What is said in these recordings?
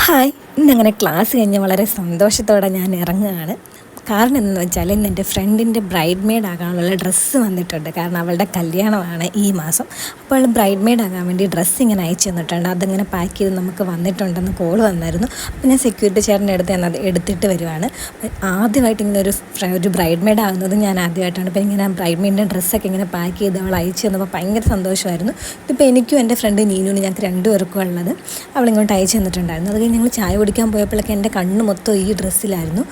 Hi, ഇന്നങ്ങനെ class കഴിഞ്ഞ് വളരെ സന്തോഷത്തോടെ ഞാൻ ഇറങ്ങുകയാണ്. കാരണം എന്തെന്ന് വെച്ചാൽ ഇന്ന് എൻ്റെ ഫ്രണ്ടിൻ്റെ ബ്രൈഡ് മെയ്ഡ് ആകാനുള്ള ഡ്രസ്സ് വന്നിട്ടുണ്ട്. കാരണം അവളുടെ കല്യാണമാണ് ഈ മാസം. അപ്പോൾ അവൾ ബ്രൈഡ് മെയ്ഡ് ആകാൻ വേണ്ടി ഡ്രസ്സ് ഇങ്ങനെ അയച്ചു തന്നിട്ടുണ്ട്. അതങ്ങനെ പാക്ക് ചെയ്ത് നമുക്ക് വന്നിട്ടുണ്ടെന്ന് കോൾ വന്നായിരുന്നു. അപ്പോൾ ഞാൻ സെക്യൂരിറ്റി ചേട്ടൻ്റെ അടുത്ത് അത് എടുത്തിട്ട് വരുവാണ്. ആദ്യമായിട്ട് ഇങ്ങനെ ഒരു ബ്രൈഡ് മെയ്ഡ് ആകുന്നത് ഞാൻ ആദ്യമായിട്ടാണ്. അപ്പോൾ ഇങ്ങനെ ബ്രൈഡ് മെയ്ഡിൻ്റെ ഡ്രസ്സൊക്കെ ഇങ്ങനെ പാക്ക് ചെയ്ത് അവൾ അയച്ചു തന്നപ്പോൾ ഭയങ്കര സന്തോഷമായിരുന്നു. ഇതിപ്പോൾ എനിക്കും എൻ്റെ ഫ്രണ്ട് നീനുവിനും ഞങ്ങൾക്ക് രണ്ടുപേർക്കും ഉള്ളത് അവളിങ്ങോട്ട് അയച്ചു തന്നിട്ടുണ്ടായിരുന്നു. അത് കഴിഞ്ഞ് ഞങ്ങൾ ചായ കുടിക്കാൻ പോയപ്പോഴൊക്കെ എൻ്റെ കണ്ണ് മൊത്തം ഈ ഡ്രസ്സിലായിരുന്നു.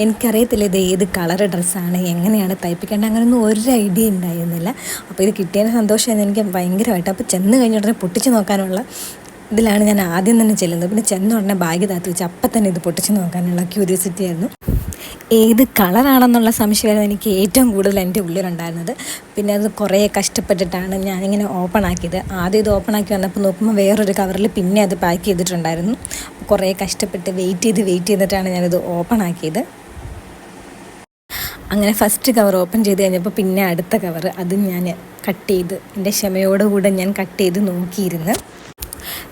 എനിക്കറിയത്തില്ല ഇത് ഏത് കളർ ഡ്രസ്സാണ്, എങ്ങനെയാണ് തയ്പ്പിക്കേണ്ടത്, അങ്ങനെയൊന്നും ഒരു ഐഡിയ ഉണ്ടായിരുന്നില്ല. അപ്പോൾ ഇത് കിട്ടിയതിന് സന്തോഷമായിരുന്നു എനിക്ക് ഭയങ്കരമായിട്ട്. അപ്പോൾ ചെന്ന് കഴിഞ്ഞ ഉടനെ പൊട്ടിച്ച് നോക്കാനുള്ള ഇതിലാണ് ഞാൻ ആദ്യം തന്നെ ചെല്ലുന്നത്. പിന്നെ ചെന്ന ഉടനെ ബാഗ് താത്തി വെച്ച് അപ്പം തന്നെ ഇത് പൊട്ടിച്ച് നോക്കാനുള്ള ക്യൂരിയോസിറ്റി ആയിരുന്നു. ഏത് കളറാണെന്നുള്ള സംശയമായിരുന്നു എനിക്ക് ഏറ്റവും കൂടുതൽ എൻ്റെ ഉള്ളിലുണ്ടായിരുന്നത്. പിന്നെ അത് കുറേ കഷ്ടപ്പെട്ടിട്ടാണ് ഞാനിങ്ങനെ ഓപ്പൺ ആക്കിയത്. ആദ്യം ഇത് ഓപ്പൺ ആക്കി വന്നപ്പോൾ നോക്കുമ്പോൾ വേറൊരു കവറിൽ പിന്നെ അത് പാക്ക് ചെയ്തിട്ടുണ്ടായിരുന്നു. കുറേ കഷ്ടപ്പെട്ട് വെയിറ്റ് ചെയ്തിട്ടാണ് ഞാനിത് ഓപ്പൺ ആക്കിയത്. അങ്ങനെ ഫസ്റ്റ് കവർ ഓപ്പൺ ചെയ്ത് കഴിഞ്ഞപ്പോൾ പിന്നെ അടുത്ത കവർ അതും ഞാൻ കട്ട് ചെയ്ത് എൻ്റെ ക്ഷമയോടുകൂടെ ഞാൻ കട്ട് ചെയ്ത് നോക്കിയിരുന്നു.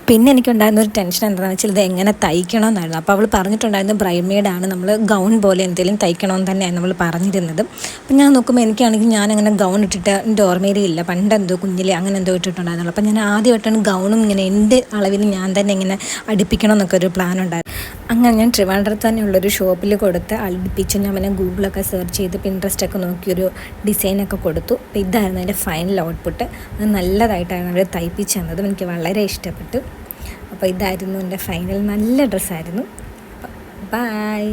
പിന്നെ എനിക്കുണ്ടായിരുന്ന ഒരു ടെൻഷൻ എന്താണെന്ന് വെച്ചാൽ ഇത് എങ്ങനെ തയ്ക്കണമെന്നായിരുന്നു. അപ്പോൾ അവൾ പറഞ്ഞിട്ടുണ്ടായിരുന്നു ബ്രൈഡ് മെയ്ഡാണ്, നമ്മൾ ഗൗൺ പോലെ എന്തെങ്കിലും തയ്ക്കണമെന്ന് തന്നെയാണ് നമ്മൾ പറഞ്ഞിരുന്നത്. അപ്പം ഞാൻ നോക്കുമ്പോൾ എനിക്കാണെങ്കിൽ ഞാനങ്ങനെ ഗൗൺ ഇട്ടിട്ട് എൻ്റെ ഓർമ്മയിലില്ല, പണ്ടെന്തോ കുഞ്ഞിലെ അങ്ങനെ എന്തോ ഇട്ടിട്ടുണ്ടായിരുന്നുള്ളൂ. അപ്പം ഞാൻ ആദ്യമായിട്ടാണ് ഗൗണും ഇങ്ങനെ എൻ്റെ അളവിൽ ഞാൻ തന്നെ ഇങ്ങനെ അടുപ്പിക്കണം എന്നൊക്കെ ഒരു പ്ലാൻ ഉണ്ടായിരുന്നു. അങ്ങനെ ഞാൻ ട്രിവാൻഡ്രത്ത് തന്നെയുള്ളൊരു ഷോപ്പിൽ കൊടുത്ത് അടുപ്പിച്ച് ഞാൻ പിന്നെ ഗൂഗിളൊക്കെ സെർച്ച് ചെയ്ത് പിൻട്രസ്റ്റൊക്കെ നോക്കിയൊരു ഡിസൈനൊക്കെ കൊടുത്തു. അപ്പോൾ ഇതായിരുന്നു അതിൻ്റെ ഫൈനൽ ഔട്ട്പുട്ട്. അത് നല്ലതായിട്ടാണ് അവർ തയ്പ്പിച്ച് തന്നത്, എനിക്ക് വളരെ ഇഷ്ടപ്പെട്ടു. അപ്പോൾ ഇതായിരുന്നു എൻ്റെ ഫൈനൽ, നല്ല ഡ്രസ്സായിരുന്നു. ബൈ.